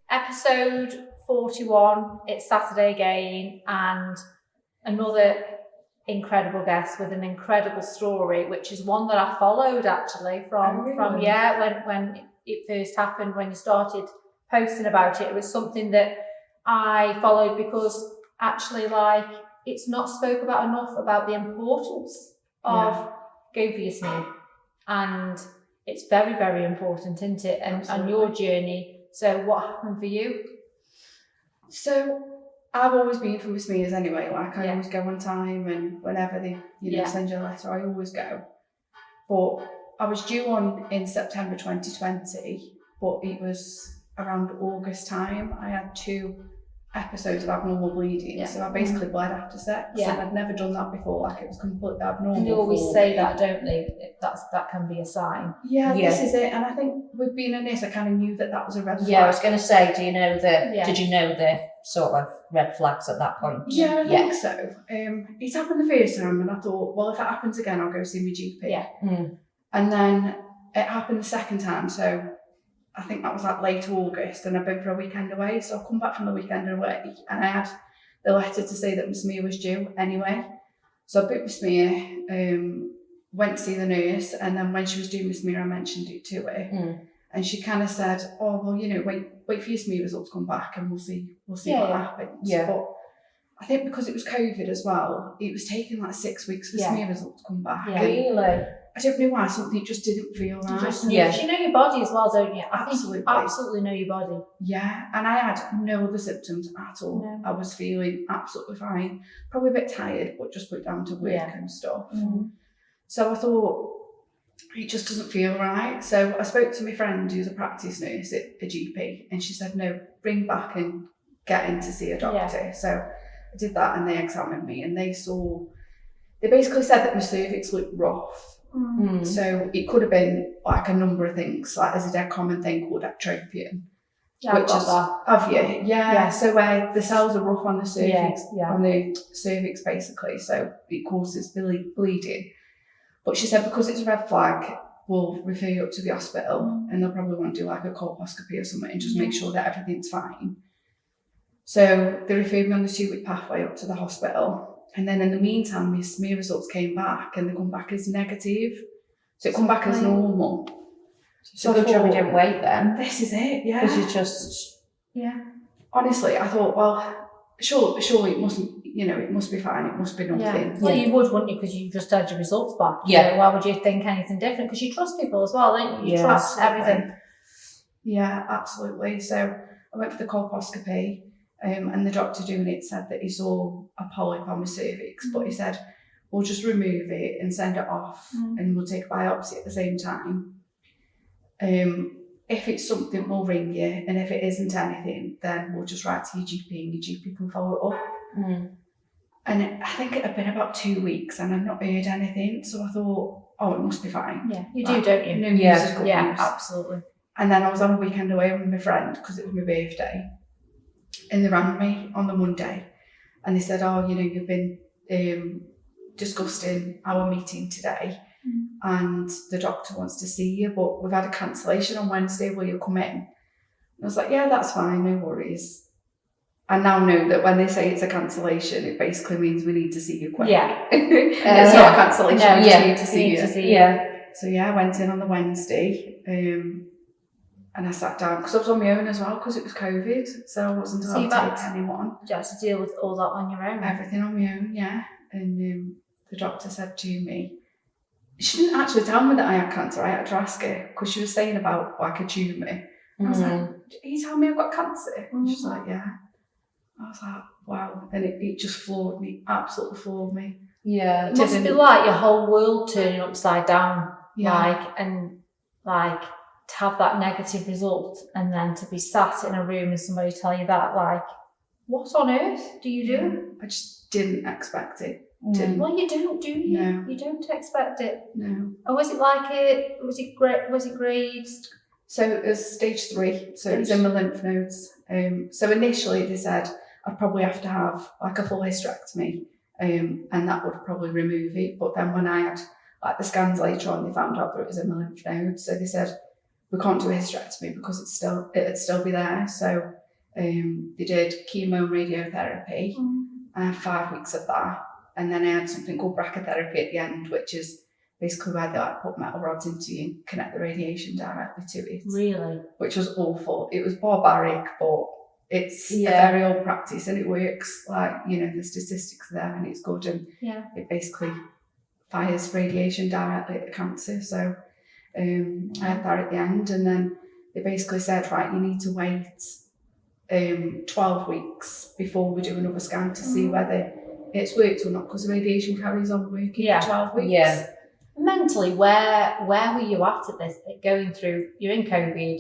episode 41, it's Saturday again, and another incredible guest with an incredible story, which is one that I followed actually from when it first happened, when you started posting about it. It was something that I followed because actually, like, it's not spoke about enough about the importance of going for your SME, and it's very, very important, isn't it? And your journey. So what happened for you? So I've always been for my SMEs anyway. Like, I always go on time, and whenever they send you a letter, I always go. But I was due on in September 2020, but it was around August time. I had 2 episodes of abnormal bleeding, so I basically bled after sex, and I'd never done that before. Like, it was completely abnormal. And you always say that, don't they? That can be a sign. This is it. And I think with being a nurse, I kind of knew that was a red flag. I was going to say, did you know the sort of red flags at that point? I think so. It happened the first time, and I thought, well, if it happens again, I'll go see my GP. And then it happened the second time, so I think that was like late August, and I've been for a weekend away. So I've come back from the weekend away, and I had the letter to say that my smear was due anyway. So I booked my smear, went to see the nurse, and then when she was doing my smear, I mentioned it to her. And she kind of said, oh, well, wait for your smear results to come back, and we'll see what happens. But I think because it was COVID as well, it was taking like 6 weeks for smear results to come back. Really? I don't know why, something just didn't feel right. You know your body as well, don't you? Absolutely. I think you absolutely know your body. Yeah, and I had no other symptoms at all. No. I was feeling absolutely fine. Probably a bit tired, but just put down to work and stuff. So I thought, it just doesn't feel right. So I spoke to my friend who's a practice nurse at a GP, and she said, no, bring back and get in to see a doctor. So I did that, and they examined me, and they basically said that my cervix looked rough. So it could have been like a number of things. Like, there's a dead common thing called ectropion. Which is that. Have you? Yeah. So where the cells are rough on the cervix, on the cervix basically, so it causes bleeding. But she said because it's a red flag, we'll refer you up to the hospital, and they'll probably want to do like a colposcopy or something and just make sure that everything's fine. So they referred me on the 2-week pathway up to the hospital. And then in the meantime, my smear results came back, and they come back as negative. So it come back as normal. So good job we didn't wait then. This is it, Because you just... Honestly, I thought, well, surely it mustn't, it must be fine, it must be nothing. Well, you would, wouldn't you? Because you just had your results back. Why would you think anything different? Because you trust people as well, don't you? You trust everything. Yeah, absolutely. So I went for the colposcopy. And the doctor doing it said that he saw a polyp on my cervix, but he said, we'll just remove it and send it off, and we'll take a biopsy at the same time. If it's something, we'll ring you, and if it isn't anything, then we'll just write to your GP, and your GP can follow it up. And I think it had been about 2 weeks, and I've not heard anything, so I thought, oh, it must be fine. Yeah, you do, don't you? No news is good news. Absolutely. And then I was on a weekend away with my friend, because it was my birthday. And they rang me on the Monday, and they said, oh, you've been discussing our meeting today, and the doctor wants to see you, but we've had a cancellation on Wednesday, will you come in? And I was like, yeah, that's fine, no worries. I now know that when they say it's a cancellation, it basically means we need to see you quick. It's not a cancellation, we just need to see you. So I went in on the Wednesday, and I sat down, because I was on my own as well, because it was COVID, so I wasn't allowed to take anyone. You had to deal with all that on your own? Everything on my own, And the doctor said to me, she didn't actually tell me that I had cancer, I had to ask her, because she was saying about like a tumour. And I was like, are you telling me I've got cancer? And she's like, yeah. I was like, wow. And it just floored me, absolutely floored me. Yeah. It must be like your whole world turning upside down, to have that negative result, and then to be sat in a room and somebody tell you that, like, what on earth do you do? I just didn't expect it. Well, you don't, do you? No. You don't expect it. No. And was it grades? So it was stage 3, so it was in my lymph nodes. So initially they said I'd probably have to have like a full hysterectomy, and that would probably remove it. But then when I had like the scans later on, they found out that it was in my lymph nodes. So they said, we can't do a hysterectomy because it'd still be there. So They did chemo and radiotherapy. I had 5 weeks of that. And then I had something called brachytherapy at the end, which is basically where they like put metal rods into you and connect the radiation directly to it. Really? Which was awful. It was barbaric, but it's a very old practice and it works. Like, you know, the statistics are there and it's good, and it basically fires radiation directly at the cancer. So I had that at the end, and then they basically said, right, you need to wait 12 weeks before we do another scan to see whether it's worked or not, because the radiation carries on working for 12 weeks. Yeah. Mentally, where were you at this? Going through, you're in COVID,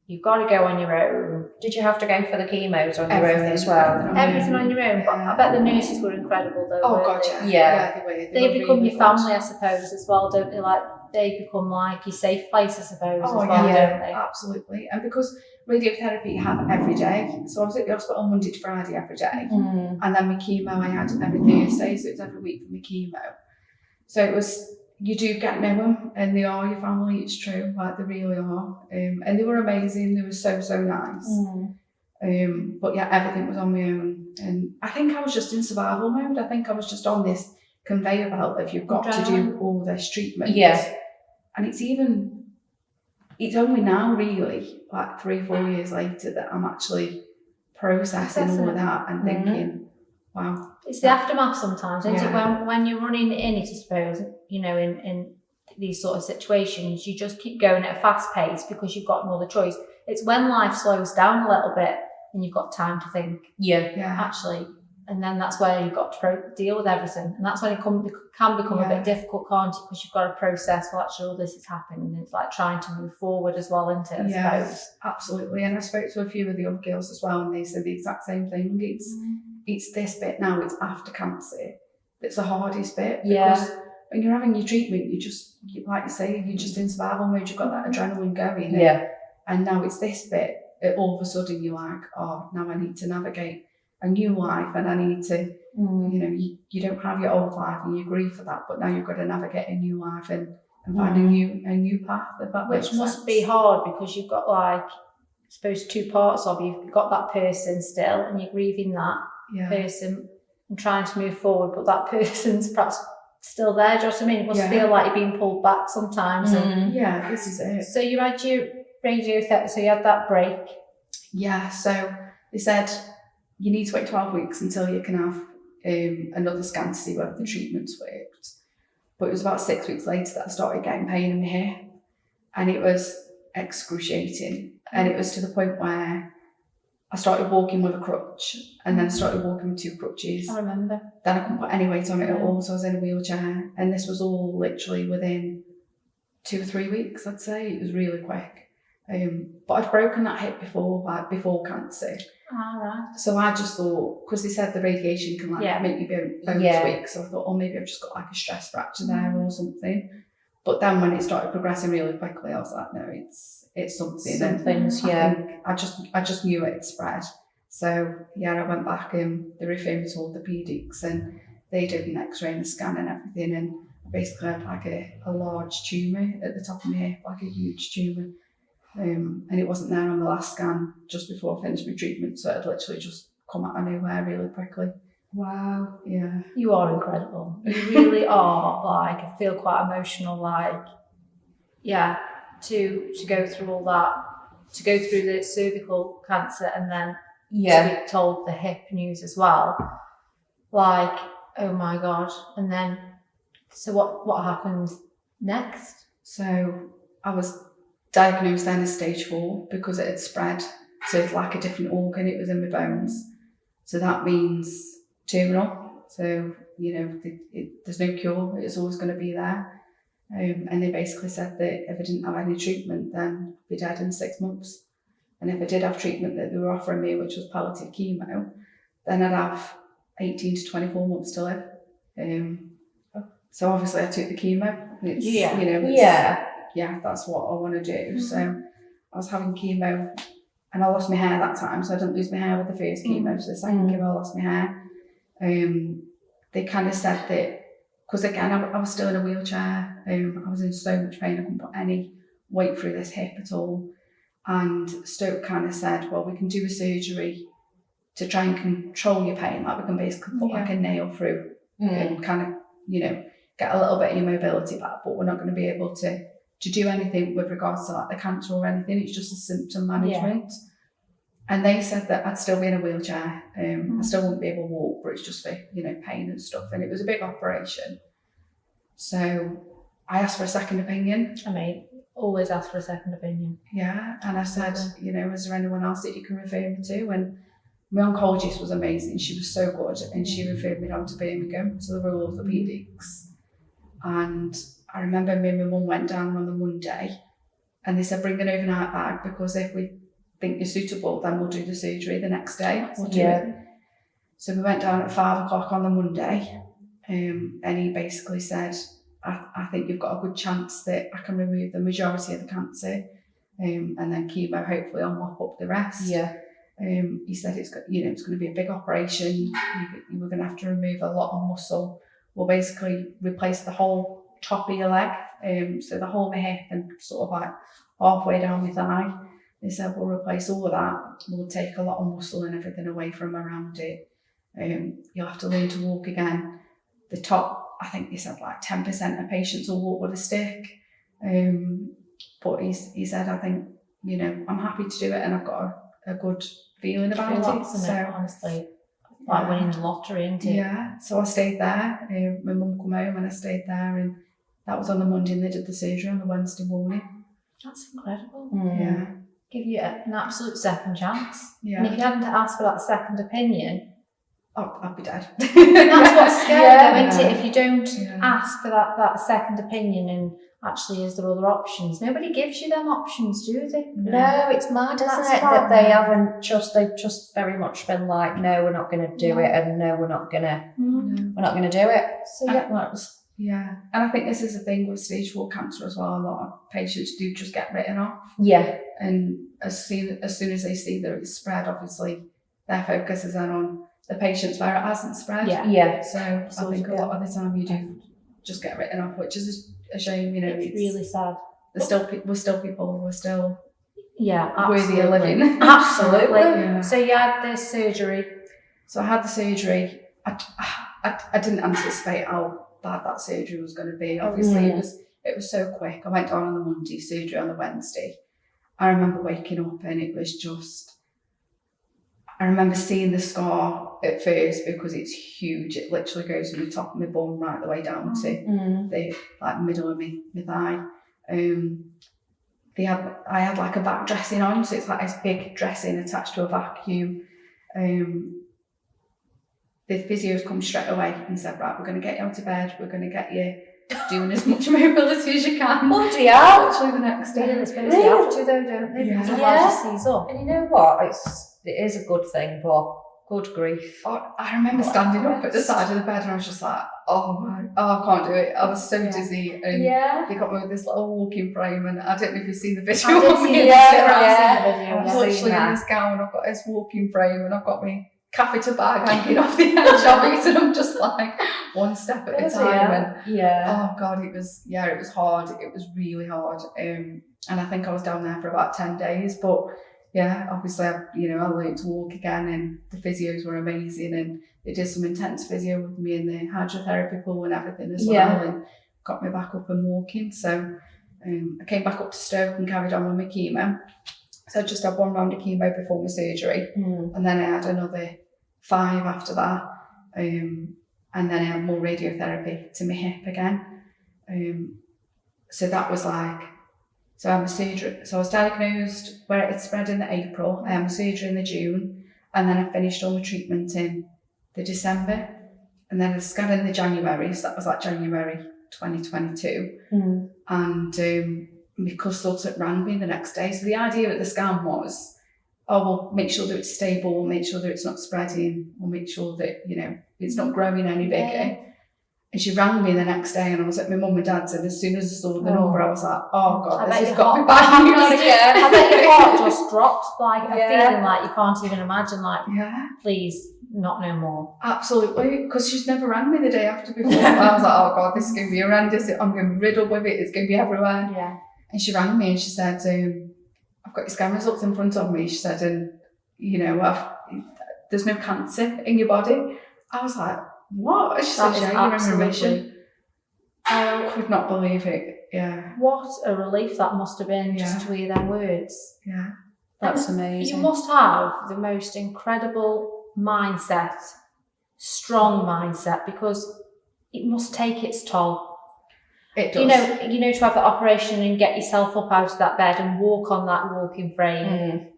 you've got to go on your own. Did you have to go for the chemos on your own as well? Everything on your own, but I bet the nurses were incredible though. Oh weren't God, they? yeah. They were. They become really your good. family, I suppose, as well, don't they? Like, they become like your safe place, I suppose, as well, don't they? Absolutely. And because radiotherapy you have every day, so I was at the hospital Monday to Friday every day, and then my chemo I had every Thursday, so it was every week for my chemo. So it was, you do get to know them, and they are your family, it's true, like they really are. And they were amazing, they were so nice. But yeah, everything was on my own, and I think I was just in survival mode. I think I was just on this conveyor belt of you've got to do all this treatment. And it's only now really, like 3-4 years later, that I'm actually processing all of that and thinking, wow. It's the aftermath sometimes, isn't it? When you're running in it, I suppose, you know, in these sort of situations, you just keep going at a fast pace because you've got no other choice. It's when life slows down a little bit and you've got time to think, actually, and then that's where you've got to deal with everything. And that's when it can become a bit difficult, can't it? Because you've got to process, well, actually, all this is happening. And it's like trying to move forward as well, isn't it? I suppose. Absolutely. And I spoke to a few of the other girls as well, and they said the exact same thing. It's this bit now, it's after cancer, that's the hardest bit. Because when you're having your treatment, like you say, you're just in survival mode, you've got that adrenaline going. And now it's this bit, all of a sudden you're like, oh, now I need to navigate a new life, and I need to, you know, you don't have your old life and you grieve for that, but now you've got to navigate a new life and find a new path. Which must be hard because you've got, like, I suppose, two parts of you. You've got that person still and you're grieving that person and trying to move forward, but that person's perhaps still there. Do you know what I mean? It must feel like you're being pulled back sometimes. Yeah, this is it. So you had your radiotherapy, so you had that break. Yeah, so they said you need to wait 12 weeks until you can have another scan to see whether the treatment's worked. But it was about 6 weeks later that I started getting pain in my hip, and it was excruciating. And it was to the point where I started walking with a crutch, and then I started walking with 2 crutches. I remember. Then I couldn't put any weight on it at all, so I was in a wheelchair. And this was all literally within 2 or 3 weeks, I'd say. It was really quick. But I'd broken that hip before, like before cancer. Right. So I just thought, because they said the radiation can make your bones weak, so I thought, oh, maybe I've just got like a stress fracture there or something. But then when it started progressing really quickly, I was like, no, it's something. I just knew it had spread. So I went back and they referred me to orthopaedics, and they did an X-ray and a scan and everything, and I basically had like a large tumour at the top of my hip, like a huge tumour. And it wasn't there on the last scan just before I finished my treatment, so it had literally just come out of nowhere really quickly. Wow. Yeah. You are incredible. You really are. Like, I feel quite emotional, like, to go through all that, to go through the cervical cancer and then to be told the hip news as well. Like, oh my God. And then, so what happened next? So I was diagnosed then as stage 4 because it had spread to like a different organ. It was in my bones. So that means terminal. So, you know, there's no cure. It's always going to be there. And they basically said that if I didn't have any treatment, then I'd be dead in 6 months. And if I did have treatment that they were offering me, which was palliative chemo, then I'd have 18 to 24 months to live. So obviously I took the chemo. That's what I want to do. So I was having chemo, and I lost my hair that time, so I didn't lose my hair with the first chemo. So the second chemo, I lost my hair. They kind of said that, because again, I was still in a wheelchair. I was in so much pain, I couldn't put any weight through this hip at all. And Stoke kind of said, well, we can do a surgery to try and control your pain. Like we can basically put like a nail through and kind of, you know, get a little bit of your mobility back, but we're not going to be able to do anything with regards to like the cancer or anything. It's just a symptom management. And they said that I'd still be in a wheelchair. I still wouldn't be able to walk, but it's just for, you know, pain and stuff. And it was a big operation. So I asked for a second opinion. I mean, always ask for a second opinion. Yeah. And I said, you know, is there anyone else that you can refer me to? And my oncologist was amazing. She was so good. And she referred me down to Birmingham, to the Royal Orthopaedics. And I remember me and my mum went down on the Monday and they said, bring an overnight bag, because if we think you're suitable, then we'll do the surgery the next day. We'll do it. So we went down at 5 o'clock on the Monday, and he basically said, I think you've got a good chance that I can remove the majority of the cancer, and then chemo hopefully will mop up the rest. He said it's going to be a big operation. We're going to have to remove a lot of muscle. We'll basically replace the whole top of your leg, so the whole of my hip and sort of like halfway down my thigh. They said we'll replace all of that. We'll take a lot of muscle and everything away from around it. You'll have to learn to walk again. The top, I think they said like 10% of patients will walk with a stick. But he said, I think, you know, I'm happy to do it and I've got a good feeling about it. So honestly, like winning the lottery, isn't it? Yeah. So I stayed there. My mum came home and I stayed there, and that was on the Monday, and they did the surgery on the Wednesday morning. That's incredible. Yeah. Give you an absolute second chance. Yeah. And if you hadn't asked for that second opinion, I'd be dead. that's what's scary, isn't it? If you don't Yeah. ask for that second opinion, and actually is there other options? Nobody gives you them options, do they? No, it's mad, isn't That's it? fine. That they've just very much been like, no, we're not going to do it, and no, we're not going to do it. So yeah, Yeah. And I think this is the thing with stage 4 cancer as well. A lot of patients do just get written off. Yeah. And as soon as they see that it's spread, obviously their focus is then on the patients where it hasn't spread. Yeah. So I think a lot of the time you do just get written off, which is a shame. You know, it's really sad. We're still people. We're still Yeah, worthy of living. Absolutely. Yeah. So you had this surgery. So I had the surgery. I didn't anticipate how bad that surgery was going to be. Obviously, it was so quick. I went down on the Monday, surgery on the Wednesday. I remember waking up and it was just. I remember seeing the scar at first because it's huge. It literally goes from the top of my bum right the way down to the like middle of my thigh. I had like a back dressing on, so it's like this big dressing attached to a vacuum. The physios come straight away and said, right, we're going to get you out of bed, we're going to get you doing as much mobility as you can. Bloody hell. Actually the next day. They suppose they have to though, don't they? Because otherwise you seize up. And you know what? It is a good thing, but good grief. I remember standing up at the side of the bed and I was just like, I can't do it. I was so dizzy. And they got me with this little walking frame, and I don't know if you've seen the video. I did see I'm literally in this gown, I've got this walking frame and I've got my catheter bag hanging off the edge of it, and I'm just like one step at a time. And oh God, it was hard. It was really hard. And I think I was down there for about 10 days, but yeah, obviously I learned to walk again, and the physios were amazing, and they did some intense physio with me in the hydrotherapy pool and everything as well, and got me back up and walking. So I came back up to Stoke and carried on with my chemo. So I just had one round of chemo before my surgery, and then I had another 5 after that, and then I had more radiotherapy to my hip again. So that was like, so I had my surgery. So I was diagnosed where it had spread in April. I had my surgery in the June, and then I finished all my treatment in the December, and then I scan in the January. So that was like January 2022, and my consultant rang me the next day. So the idea of the scan was, we'll make sure that it's stable, we'll make sure that it's not spreading, we'll make sure that, it's not growing any bigger. And she rang me the next day, and I was at my mum and dad's, and as soon as I saw the number, I was like, oh God, this has got me back. I bet your heart just dropped, like a feeling like you can't even imagine, like, please, not no more. Absolutely, because she's never rang me the day after before. I was like, oh God, this is going to be horrendous, I'm going to be riddled with it, it's going to be everywhere. Yeah. And she rang me and she said, I've got your scan results in front of me, she said, and, you know, there's no cancer in your body. I was like, what? She said, That is yeah, you're in remission. absolutely. I could not believe it. Yeah. What a relief that must have been just Yeah. to hear them words. Yeah. That's You amazing. must have the most incredible mindset, strong mindset, because it must take its toll. It does. You know, to have the operation and get yourself up out of that bed and walk on that walking frame.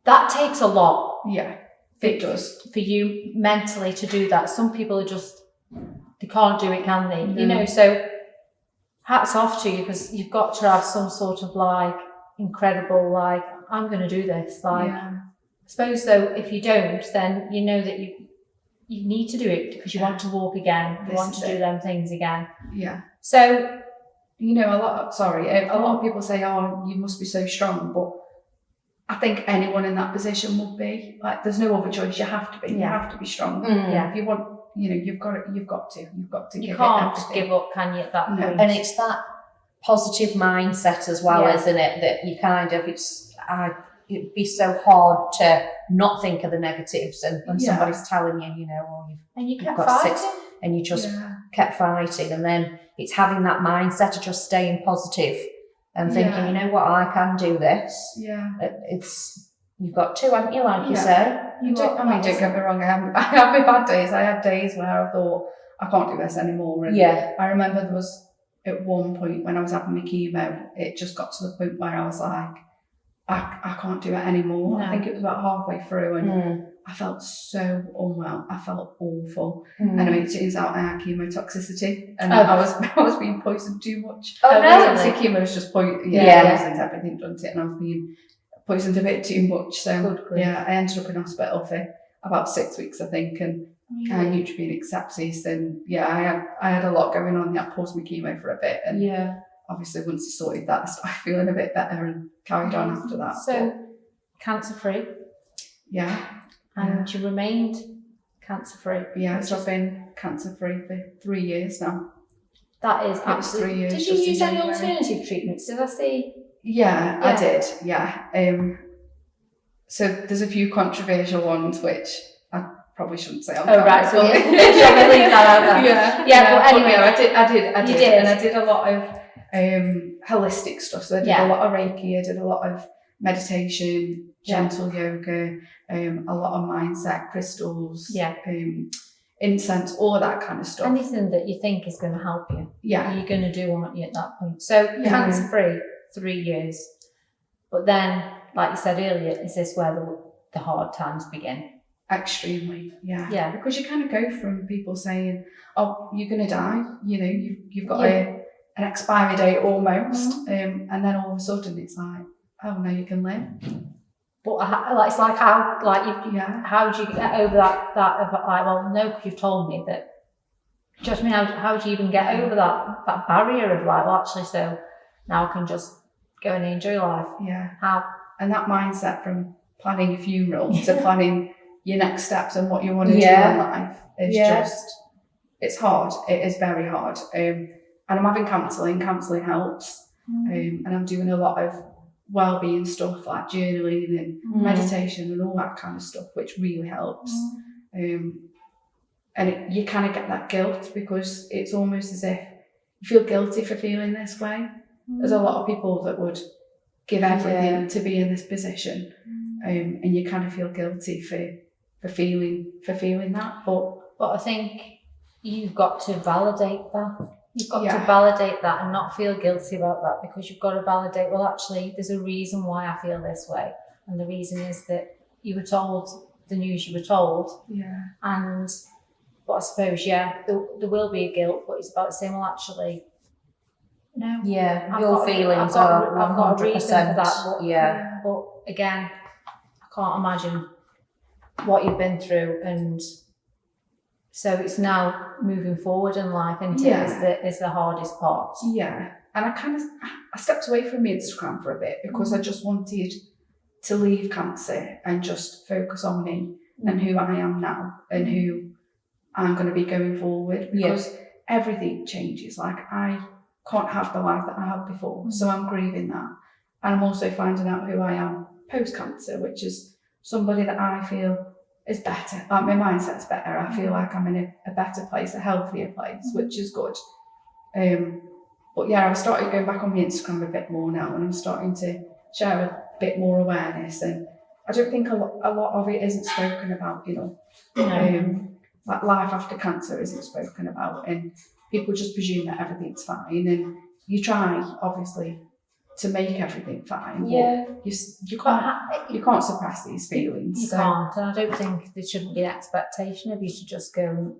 That takes a lot. Yeah, it does. For you mentally to do that. Some people are just, they can't do it, can they? No. You know, so hats off to you, because you've got to have some sort of like incredible, like, I'm going to do this. Like, Yeah. I suppose though, if you don't, then you know that you need to do it because you want to walk again. You This want is to do it. them things again. Yeah. So, You know, a lot of people say, oh, you must be so strong, but I think anyone in that position would be. Like, there's no other choice. You have to be. You Yeah. have to be strong. yeah, If you want, you know, you've got to you give can't it everything. give up, can you, at that No. point? And it's that positive mindset as well, Yeah. isn't it? That you kind of, it'd be so hard to not think of the negatives, and when Yeah. somebody's telling you, you know, oh, And you you've kept got fighting. 6, and you just Yeah. kept fighting, and then it's having that mindset of just staying positive and thinking, Yeah. you know what, I can do this. Yeah. It's you've got to, haven't you? Like you Yeah. say. Don't get me wrong. I have my bad days. I had days where I thought, I can't do this anymore. And Yeah. I remember there was at one point when I was having my chemo, it just got to the point where I was like, I can't do it anymore. No. I think it was about halfway through, and Mm. I felt so unwell. I felt awful. Mm. Anyway, it turns out I had chemotoxicity, and Oh. I was being poisoned too much. Oh, Obviously, really? chemo was just Yeah. poisoned everything, done it, and I was being poisoned a bit too much. So Good grief. yeah, I ended up in hospital for about 6 weeks, I think, and I had neutropenic sepsis, and yeah, I had a lot going on. I paused my chemo for a bit, and Yeah. obviously once I sorted that, I started feeling a bit better and carried on after that. So, cancer free, But, yeah, and you remained cancer free. yeah. So I've been cancer free for 3 years now. That is It was absolutely. 3 years Did you just in use any January. alternative treatments? Did I see? Yeah, I Yeah. did. Yeah. So there's a few controversial ones which I probably shouldn't say on Oh, camera, right, so but- shall we leave that out there? Yeah, but anyway. no, I did. You did. And I did a lot of holistic stuff. So I did Yeah. a lot of Reiki, I did a lot of meditation, gentle yoga, a lot of mindset, crystals, Yeah. incense, all of that kind of stuff. Anything that you think is going to help you, Yeah, you're going to do, aren't you, at that point? So, cancer free, 3 years. But then, like you said earlier, is this where the hard times begin? extremely. Yeah. Yeah. Because you kind of go from people saying, "Oh, you're going to die," you know, you've got Yeah. an expiry date almost, and then all of a sudden it's like, "Oh, no, you can live." But like, it's like how, like, Yeah. how do you get over that of like, well, no, because you've told me that. Do you know what I mean? How do you even get over that barrier of like, well, actually, so now I can just go and enjoy life? Yeah. How? And that mindset from planning your funeral to planning your next steps and what you want to Yeah. do in life is just, it's hard. It is very hard. And I'm having counselling. Counselling helps. And I'm doing a lot of well-being stuff like journaling and meditation and all that kind of stuff, which really helps. You kind of get that guilt because it's almost as if you feel guilty for feeling this way. There's a lot of people that would give everything to be in this position, and you kind of feel guilty for feeling that. But I think you've got to validate that. You've got to Yeah. validate that and not feel guilty about that, because you've got to validate, well, actually, there's a reason why I feel this way. And the reason is that you were told the news you were told. But I suppose, there will be a guilt, but it's about saying, well, actually, no. Yeah, I've your got- feelings I've got- are I've got a 100%. reason for that, but- Yeah. But again, I can't imagine what you've been through, and so it's now moving forward in life, and is the hardest part. Yeah. And I stepped away from Instagram for a bit because I just wanted to leave cancer and just focus on me and who I am now and who I'm going to be going forward, because everything changes. Like, I can't have the life that I had before, so I'm grieving that. And I'm also finding out who I am post-cancer, which is somebody that I feel is better. Like my mindset's better. I feel like I'm in a better place, a healthier place, which is good. But yeah, I've started going back on my Instagram a bit more now, and I'm starting to share a bit more awareness. And I don't think a lot of it isn't spoken about, like life after cancer isn't spoken about, and people just presume that everything's fine, and you try obviously to make everything fine. Yeah. But you can't suppress these feelings. You so. can't, and I don't think there shouldn't be an expectation of you to just go and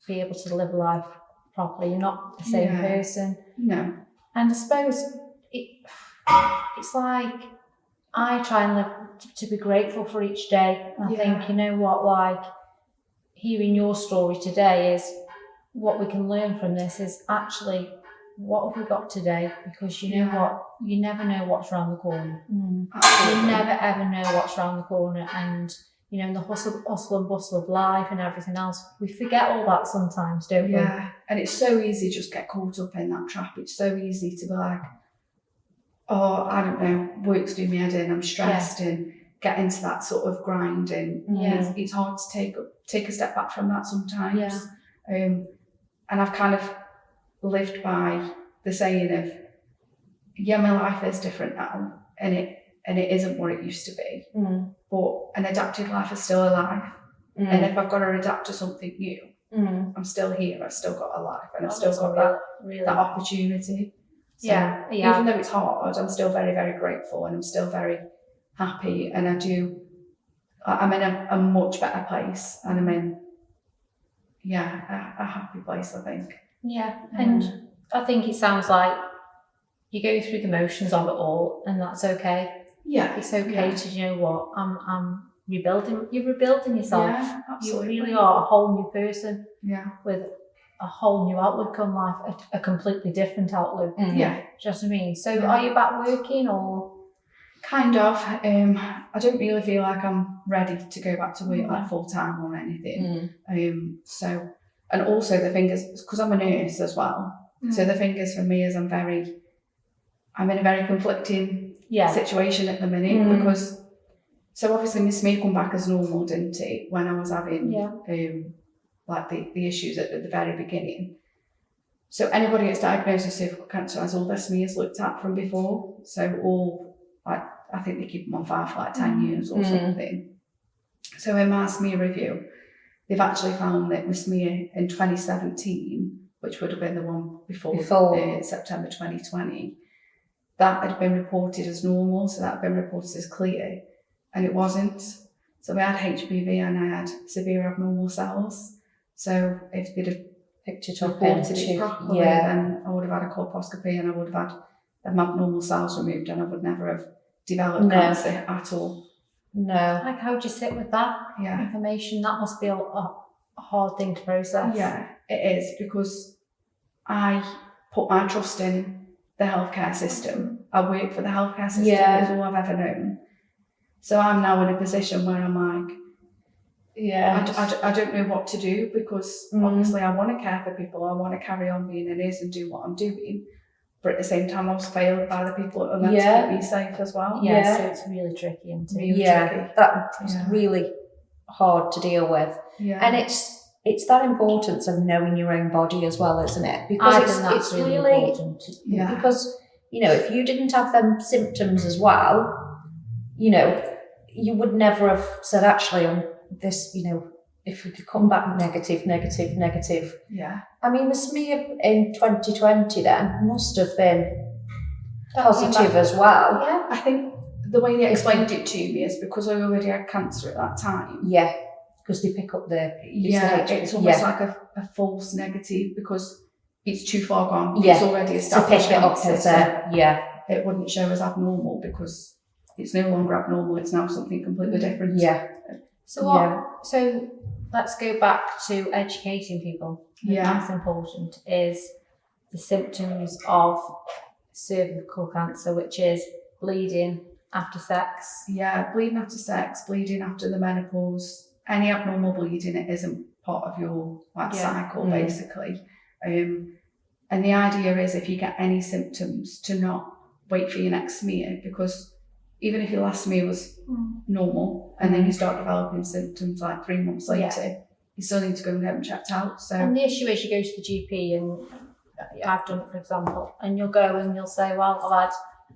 be able to live life properly. You're not the same person. No. And I suppose it's like I try and live to be grateful for each day. I think, you know what, like hearing your story today is what we can learn from this is actually what have we got today? Because you know what, you never know what's around the corner. Absolutely. You never ever know what's around the corner, and you know, in the hustle and bustle of life and everything else, we forget all that sometimes, don't we? Yeah, and it's so easy to just get caught up in that trap. It's so easy to be like, oh, I don't know, work's doing me head in, I'm stressed, and get into that sort of grind, and it's hard to take a step back from that sometimes. And I've kind of lived by the saying of, my life is different now, and it isn't what it used to be, but an adapted life is still a life. And if I've got to adapt to something new, I'm still here, I've still got a life, and I've still got that opportunity. So even though it's hard, I'm still very, very grateful, and I'm still very happy, and I'm in a much better place, and I'm in a happy place, I think. Yeah, and I think it sounds like you go through the motions of it all, and that's okay. Yeah, it's okay to, you know what, I'm rebuilding. You're rebuilding yourself. Yeah, absolutely. You really are a whole new person. Yeah, with a whole new outlook on life, a completely different outlook. Yeah, do you know what I mean? So, are you back working or? Kind of. I don't really feel like I'm ready to go back to work like full time or anything. So, and also the thing is, because I'm a nurse as well. So the thing is for me is I'm in a very conflicting situation at the minute, because so obviously my smear come back as normal, didn't it, when I was having like the issues at the very beginning. So anybody that's diagnosed with cervical cancer has all their smears looked at from before. So all, like, I think they keep them on file for like 10 years or something. So in my smear review, they've actually found that my smear in 2017, which would have been the one before. September 2020, that had been reported as normal, so that had been reported as clear, and it wasn't. So I had HPV and I had severe abnormal cells. So if they'd have picked it up, reported it properly, then I would have had a colposcopy, and I would have had them abnormal cells removed, and I would never have developed cancer at all. No. Like, how do you sit with that information? That must be a hard thing to process. Yeah, it is, because I put my trust in the healthcare system. I work for the healthcare system, is all I've ever known. So I'm now in a position where I'm like, I don't know what to do, because obviously I want to care for people, I want to carry on being a nurse and do what I'm doing, but at the same time I was failed by the people that are meant to keep me safe as well. So it's really tricky, isn't it? Really tricky. That's really hard to deal with. And it's that importance of knowing your own body as well, isn't it? Because it's really important. Because, you know, if you didn't have them symptoms as well, you know, you would never have said, actually, this, you know, if we could come back negative. Yeah. I mean, the smear in 2020 then must have been positive as well. Yeah. I think the way they explained it to me is because I already had cancer at that time. Yeah. Because they pick up the it's almost like a false negative, because it's too far gone. It's already established. To pick it up as it wouldn't show as abnormal, because it's no longer abnormal. It's now something completely different. So let's go back to educating people. That's important, is the symptoms of cervical cancer, which is bleeding after sex. Yeah, bleeding after sex, bleeding after the menopause, any abnormal bleeding, it isn't part of your cycle, basically. And the idea is, if you get any symptoms, to not wait for your next smear, because even if your last smear was normal and then you start developing symptoms like 3 months later, you still need to go and get them checked out. So, and the issue is you go to the GP, and I've done it, for example, and you'll go and you'll say, well, I've had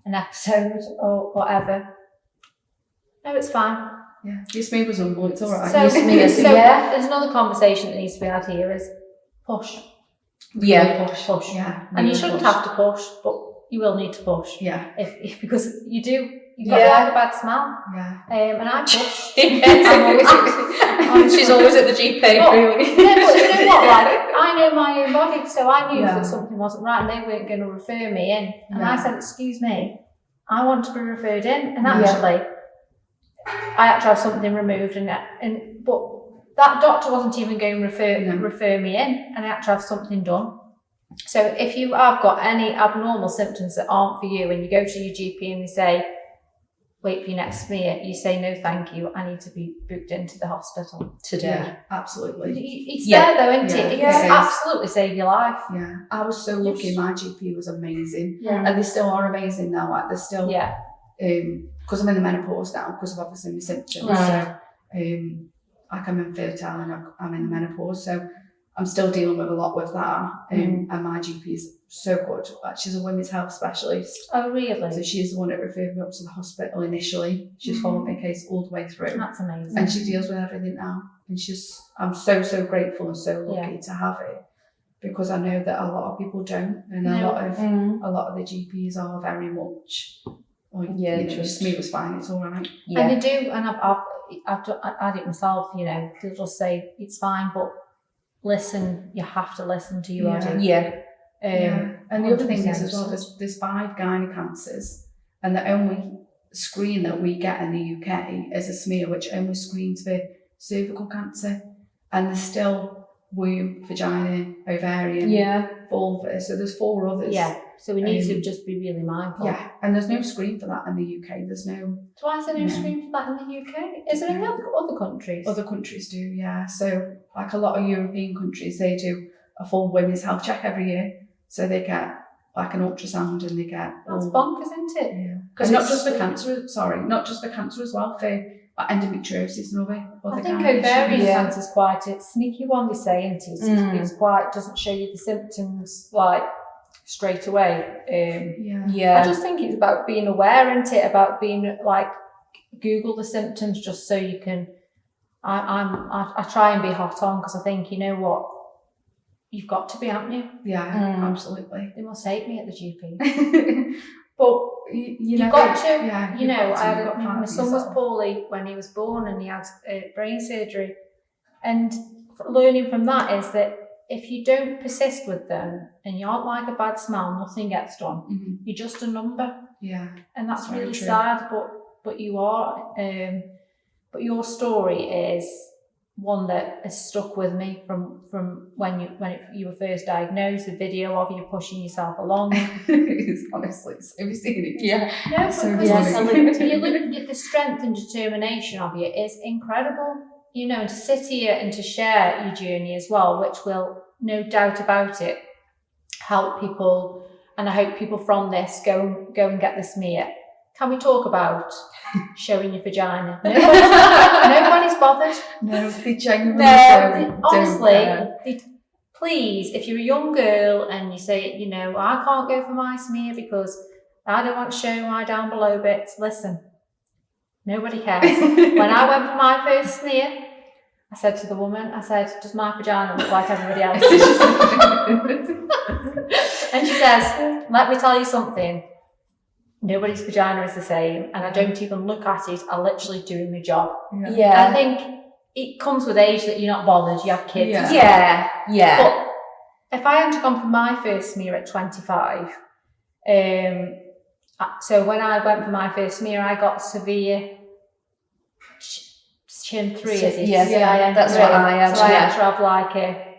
an episode or whatever. No, it's fine. Yeah, your smear was normal, it's all right. So there's another conversation that needs to be had here is push. Yeah. Push. Yeah. And you shouldn't have to push, but you will need to push. Yeah. If because you've got like a bad smell. Yeah. And I push. She's always at the GP. But you know what? Like, I know my own body, so I knew that something wasn't right, and they weren't going to refer me in. And I said, "Excuse me, I want to be referred in." And actually, I had to have something removed, but that doctor wasn't even going to refer me in, and I had to have something done. So if you have got any abnormal symptoms that aren't for you, and you go to your GP and they say, wait for your next smear, you say, no thank you, I need to be booked into the hospital today. Yeah, absolutely. It's there though, isn't it? It can is. absolutely save your life. Yeah, I was so lucky. My GP was amazing, Yeah. and they still are amazing now. Like they're still, Yeah. Because I'm in the menopause now, because of obviously my symptoms. Right. So, like I'm infertile and I'm in the menopause, so I'm still dealing with a lot with that. And my GP is so good. Like, she's a women's health specialist. Oh, really? So she's the one that referred me up to the hospital initially. She's followed my case all the way through. That's amazing. And she deals with everything now. And I'm so, so grateful and so lucky to have it, because I know that a lot of people don't. And a lot of the GPs are very much like, just me was fine, it's all right. Yeah. And they do, and I've had it myself, they'll just say it's fine, but listen, you have to listen to your body. Yeah. And the other thing is as well, there's 5 gynae cancers, and the only screen that we get in the UK is a smear which only screens for cervical cancer, and there's still womb, vagina, ovarian, vulva, so there's 4 others. Yeah, so we need to just be really mindful. Yeah, and there's no screen for that in the UK. There's no. So why is there no screen for that in the UK? Is there in other countries? Other countries do, yeah. So like a lot of European countries, they do a full women's health check every year. So they get like an ultrasound and they get. That's bonkers, isn't it? Yeah. Because not just for cancer, not just for cancer as well, for like endometriosis and other I think ovarian cancer is quite a sneaky one, they say, isn't it? It's quite, doesn't show you the symptoms like straight away. I just think it's about being aware, isn't it? About being like, Google the symptoms just so you can. I try and be hot on, because I think, you know what, you've got to be, haven't you? Yeah, absolutely. They must hate me at the GP. But you've got to. Yeah, my son was poorly when he was born, and he had brain surgery. And learning from that is that if you don't persist with them and you aren't like a bad smell, nothing gets done. Mm-hmm. You're just a number. Yeah, and that's really sad. But you are. But your story is one that has stuck with me from when you were first diagnosed. The video of you pushing yourself along. It's honestly, have you seen it? Yeah. No, because the strength and determination of you is incredible. And to sit here and to share your journey as well, which will, no doubt about it, help people. And I hope people from this go and get the smear. Can we talk about showing your vagina? Nobody's bothered. No, they genuinely don't. Please, if you're a young girl and you say, I can't go for my smear because I don't want to show my down below bits, listen, nobody cares. When I went for my first smear, I said to the woman, does my vagina look like everybody else's? And she says, let me tell you something. Nobody's vagina is the same, and I don't even look at it. I literally doing my job. Yeah. I think it comes with age that you're not bothered. You have kids. Yeah. But if I hadn't gone for my first smear at 25, so when I went for my first smear, I got severe chin 3. Is it? Yeah, that's what I had. So I had to have like a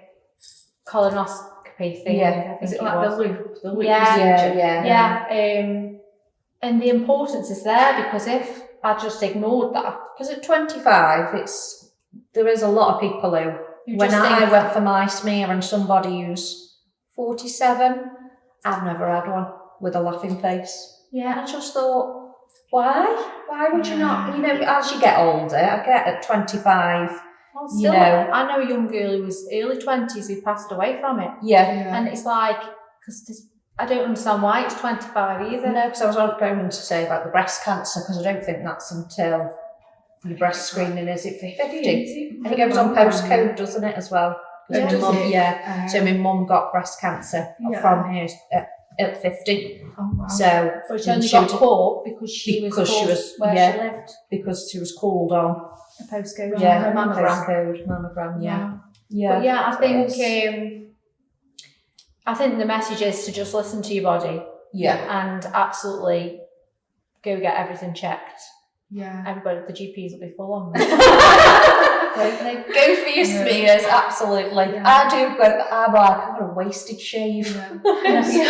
colonoscopy thing. Yeah. Is it like the loop? The loop. Yeah. And the importance is there, because if I just ignored that. Because at 25, there is a lot of people who, when I went for my smear and somebody who's 47, I've never had one with a laughing face. Yeah. And I just thought, Why would you not? You know, as you get older, I get at 25. Well, still, I know a young girl who was early 20s who passed away from it. Yeah. And it's like, because I don't understand why it's 25 either. No, because I was going to say about the breast cancer, because I don't think that's until your breast screening, is it 50? And it goes on postcode, doesn't it, as well? Yeah. So my mum got breast cancer from her at 50. Oh, wow. So, but she only got caught because she was where she lived. Because she was called on a postcode, a mammogram. Mammogram, yeah. But I think the message is to just listen to your body. Yeah. And absolutely go get everything checked. Yeah. Everybody, the GPs will be full on. Go for your smears, absolutely. Yeah. I do, but I'm like, I've got a wasted shave. Yeah. You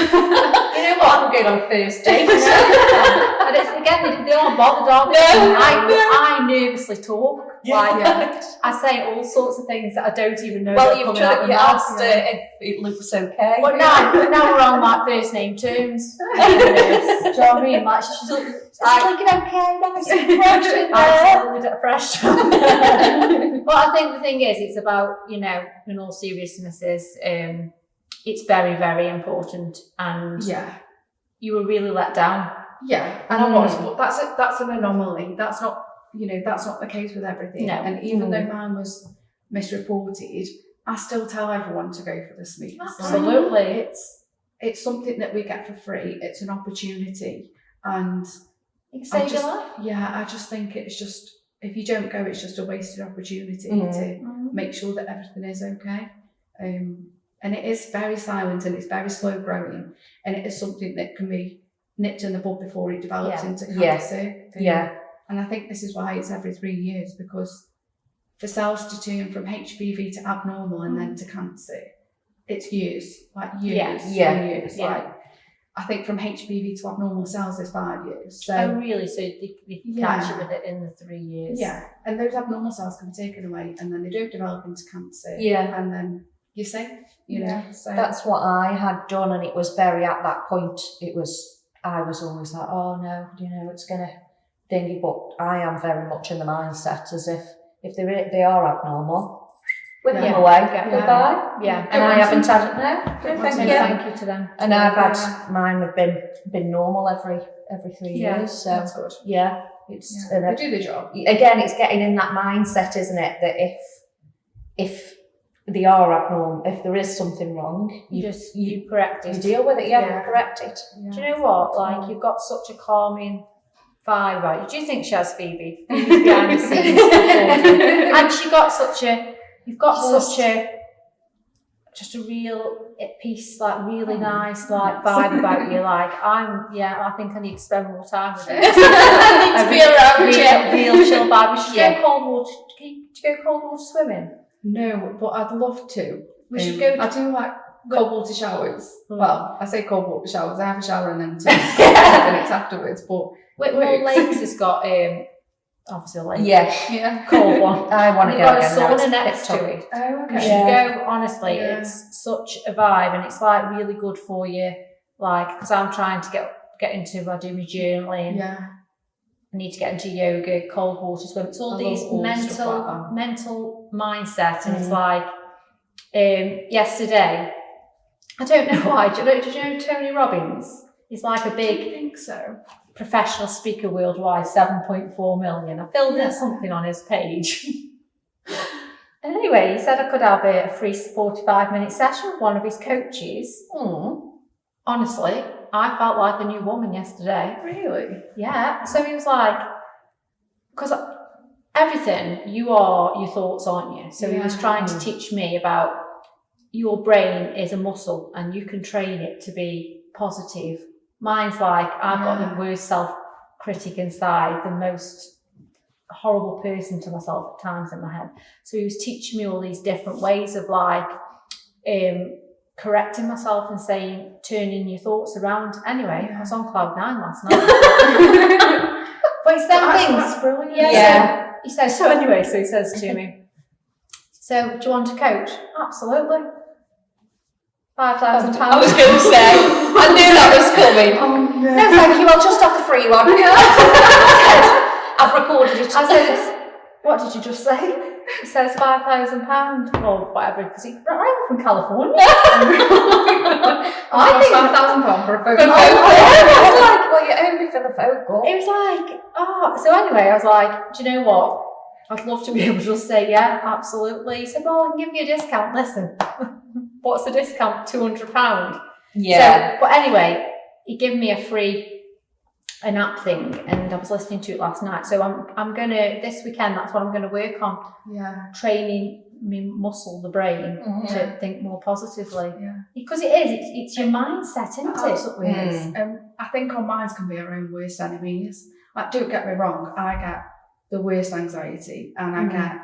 know what? I'm going on a first date. And it's, again, they aren't bothered, are they? No. I nervously talk. Yeah. I say all sorts of things that I don't even know. Well, you've asked if it looks okay. But now we're on like first name terms. Do you know what I mean? Like she's looking okay, nice and fresh in there. Absolutely fresh. But I think the thing is, it's about, you know, in all seriousness, it's very, very important, and you were really let down. Yeah, and I was, but that's an anomaly. That's not the case with everything. No. And even though mine was misreported, I still tell everyone to go for the smears. Absolutely. It's something that we get for free. It's an opportunity, and it can save your life. Yeah, I just think it's just, if you don't go, it's just a wasted opportunity to make sure that everything is okay. And it is very silent and it's very slow growing, and it is something that can be nipped in the bud before it develops into cancer. Yeah. And I think this is why it's every 3 years, because for cells to turn from HPV to abnormal and then to cancer, it's years. Years. Yeah. Like, I think from HPV to abnormal cells is 5 years. So, oh, really? So they catch it with it in the 3 years? Yeah. And those abnormal cells can be taken away and then they don't develop into cancer. Yeah. And then you're safe, you know. So that's what I had done, and it was very, at that point, I was always like, oh no, you know, it's going to thingy, but I am very much in the mindset as if they are abnormal, whip them away, goodbye. Yeah. And I haven't had it now. Thank you to them. And I've had mine have been normal every 3 years. So that's good. Yeah. It's they do the job. Again, it's getting in that mindset, isn't it? That if they are abnormal, if there is something wrong, you correct it. You deal with it, correct it. Yeah. Do you know what? Like, you've got such a calming vibe about you. Do you think she has Phoebe? Phoebe's behind the scenes. And you've got such a real at peace, like really nice, like vibe about you. Like, I think I need to spend more time with it. I need to be around you. Real chill vibe. We should go cold water. Do you go cold water swimming? No, but I'd love to. We should go. I do like cold water showers. Well, I say cold water showers. I have a shower and then 2 minutes afterwards. But Whitmore Lakes has got obviously a lake. Yeah, cold one. I want to go got again. a sauna next to it. Oh, okay. You should go. Honestly, it's such a vibe, and it's like really good for you. Like, because I'm trying to get into. I do my journaling. Yeah. I need to get into yoga, cold water swim. It's all these mental mindset, and it's like yesterday. I don't know why. Do you know Tony Robbins? He's like a big, I think so, professional speaker worldwide, 7.4 million. I filled in something on his page. And anyway, he said I could have a free 45-minute session with one of his coaches. Honestly, I felt like a new woman yesterday. Really? Yeah. So he was like, because everything, you are your thoughts, aren't you? So he was trying to teach me about your brain is a muscle and you can train it to be positive. Mine's like, I've got the worst self-critic inside, the most horrible person to myself at times in my head. So he was teaching me all these different ways of like correcting myself and saying, turning your thoughts around. Anyway, I was on cloud 9 last night. But it's them things. That's brilliant. Yeah. So he says, so he says to me, so do you want a coach? Absolutely. £5,000. I was going to say, I knew that was coming. No, thank you, I'll just have the free one. I've recorded it. I said, what did you just say? He says £5,000 or whatever, because he's right from California. I think £5,000 for a phone call. I was like, well, you owe me for the phone call. It was like, oh, so anyway, I was like, do you know what? I'd love to be able to just say, yeah, absolutely. He said, well, I can give you a discount. Listen, what's the discount? £200. Yeah. So, but anyway, he gave me an app thing, and I was listening to it last night. So I'm gonna this weekend. That's what I'm gonna work on. Yeah. Training me muscle, the brain, to think more positively. Yeah. Because it's your mindset, isn't it? Absolutely is. I think our minds can be our own worst enemies. Like, don't get me wrong, I get the worst anxiety and I get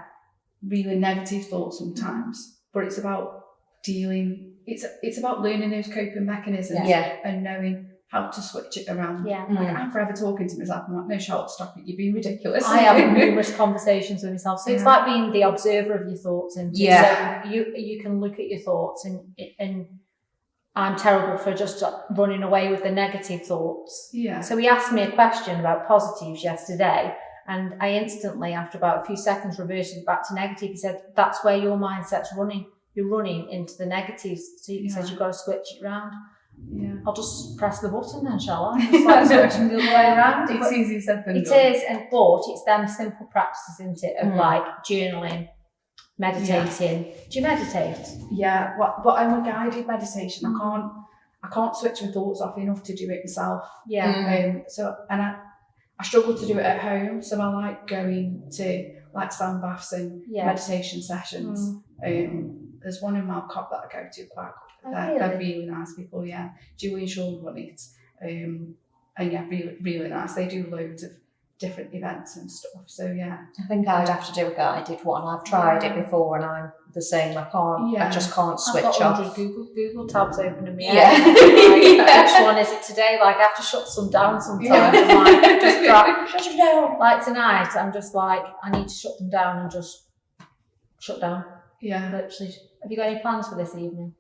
really negative thoughts sometimes. But it's about dealing. It's about learning those coping mechanisms and knowing how to switch it around. Yeah. Like, I'm forever talking to myself. I'm like, no, Charlotte, stop it. You're being ridiculous. I have numerous conversations with myself. So it's like being the observer of your thoughts. And so you can look at your thoughts, and I'm terrible for just running away with the negative thoughts. Yeah. So he asked me a question about positives yesterday, and I instantly, after about a few seconds, reverted back to negative. He said, that's where your mindset's running. You're running into the negatives. So he says, you've got to switch it around. Yeah. I'll just press the button then, shall I? Just like switching the other way around. It's easy said than It done. is, but it's them simple practices, isn't it? Of like journaling, meditating. Do you meditate? Yeah, but I'm a guided meditation. I can't switch my thoughts off enough to do it myself. Yeah. I struggle to do it at home, so I like going to like sound baths and meditation sessions. There's one in Malcott that I go to quite. They're really nice people. Yeah, Julie and Sean run it, and really really nice. They do loads of different events and stuff. So yeah, I think I'd have to do a guided one. I've tried it before, and I'm the same. I just can't switch I've got off. Google tabs open in my Yeah. head. Which one is it today? Like I have to shut some down sometimes. I'm like, just shut them down. Like tonight, I'm just like, I need to shut them down and just shut down. Yeah. Literally. Have you got any plans for this evening?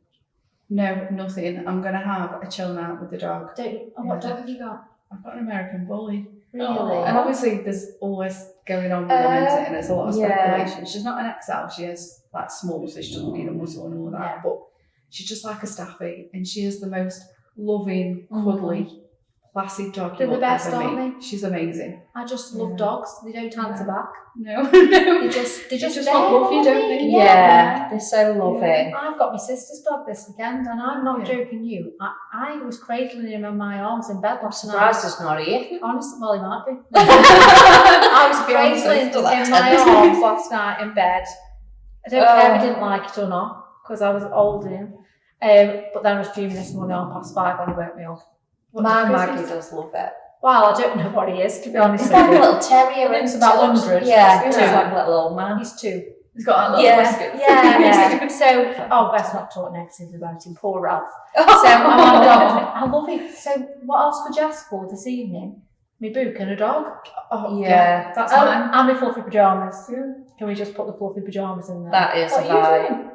No, nothing. I'm gonna have a chill night with the dog. What dog have you got? I've got an American bully. Really? And obviously there's always going on with them, isn't it? And there's a lot of speculation. She's not an XL, she is like small, so she doesn't need a muzzle and all that. But she's just like a staffy, and she is the most loving, cuddly, placid dog. They're the best, ever aren't meet. they? She's amazing. I just love dogs. They don't answer back. No, no. They just want love you, don't they? Yeah, they're so loving. I've got my sister's dog this weekend, and I'm not joking you. I was cradling him in my arms in bed last night. Surprised it's not here. Honestly, well, he might be. I was cradling to that in my arms last night in bed. I don't care if he didn't like it or not, because I was holding him. But then I was fuming this morning on 5:30 when he woke me up. My Maggie does love it. Well, I don't know what he is, to be honest It's with like a you. little terrier. It's about 100. Yeah, He's he's like a little old man. He's 2. He's got that little whiskers. Yeah. So, best not talk negative about him. Poor Ralph. So, I love him. So, what else could you ask for this evening? Me book and a dog. Oh, Yeah. That's fine. And my fluffy pyjamas. Yeah. Can we just put the fluffy pyjamas in there? That is What a are you vibe. doing?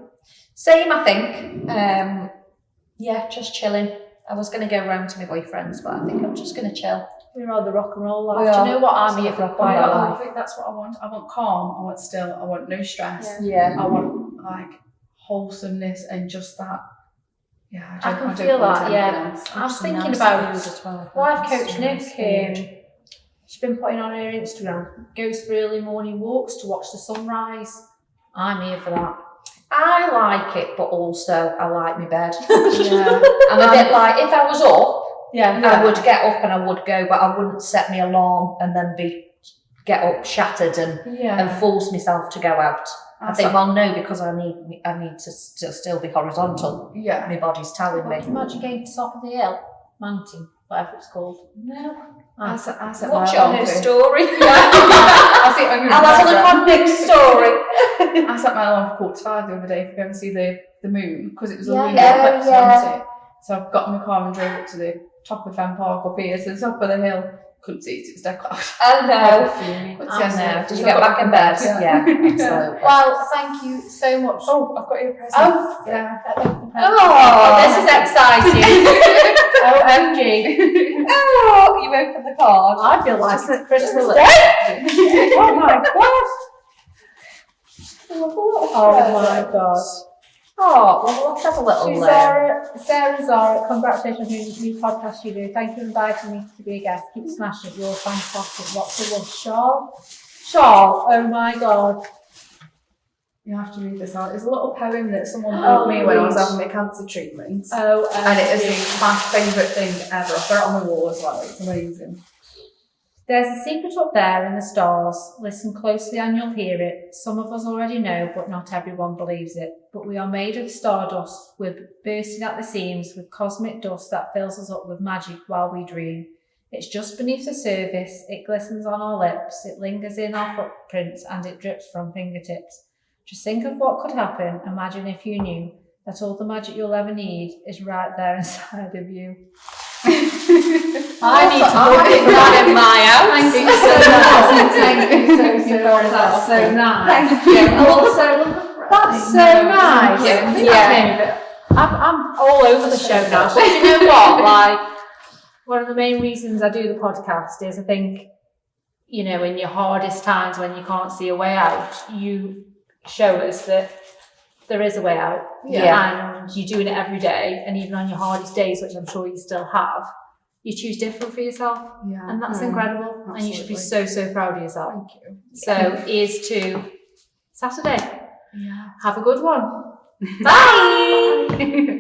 Same, I think. Yeah, just chilling. I was going to go round to my boyfriend's, but I think I'm just going to chill. We're on the rock and roll life. We Do are. you know what? I'm here It's for rock quite and a roll. life. I think that's what I want. I want calm. I want still. I want no stress. Yeah. I want like wholesomeness and just that. Yeah, I I can don't feel want that, anything yeah. else. I was Some thinking nice about food as well. life coach Some Nick. nice food. She's been putting on her Instagram, goes for early morning walks to watch the sunrise. I'm here for that. I like it, but also I like my bed. Yeah. I'm a bit like, if I was up, Yeah. I would get up and I would go, but I wouldn't set my alarm and then get up shattered and force myself to go out. I think, well, no, because I need to still be horizontal. Yeah. My body's telling me. Imagine getting to the top of the hill, mountain, whatever it's called. No. I set Watch my it on alarm her for- story. I'll see it on your I'll have a look Instagram. on Nick's story. I set my alarm for 4:45 the other day to go and see the moon because it was a Yeah. lunar Yeah, eclipse, wasn't it? So I've got in my car and drove up to the top of Fen Park up here to the top of the hill couldn't see it, it was dead cloud. Oh no. I'm Did you get back in bed? Yeah, absolutely. Well, thank you so much. Oh, I've got your present. Oh, yeah. Oh, this is exciting. OMG. Oh, you opened the card. I feel like it's Christmas Day. Oh my god. Oh my god. Oh, well, let's have a little Sarah Zara, congratulations on your new podcast you do. Thank you for inviting me to be a guest. Keep smashing it. You're fantastic. Lots of love. Shawl, oh my god. You have to read this out. It's a little poem that someone wrote me when I was having my cancer treatment. Oh, and it is my favourite thing ever. I've got it on my wall as well. It's amazing. There's a secret up there in the stars. Listen closely and you'll hear it. Some of us already know, but not everyone believes it. But we are made of stardust. We're bursting at the seams with cosmic dust that fills us up with magic while we dream. It's just beneath the surface. It glistens on our lips. It lingers in our footprints and it drips from fingertips. Just think of what could happen. Imagine if you knew that all the magic you'll ever need is right there inside of you. I need to put that in my house. Thank you so much. That's so nice. Thank you. Also, that's so nice. Yeah. I'm all over the show now. But you know what? Like, one of the main reasons I do the podcast is I think, you know, in your hardest times when you can't see a way out, you show us that there is a way out. Yeah. And you're doing it every day. And even on your hardest days, which I'm sure you still have, you choose different for yourself. Yeah. And that's incredible. Absolutely. And you should be so, so proud of yourself. Thank you. So here's to Saturday. Yeah. Have a good one. Bye.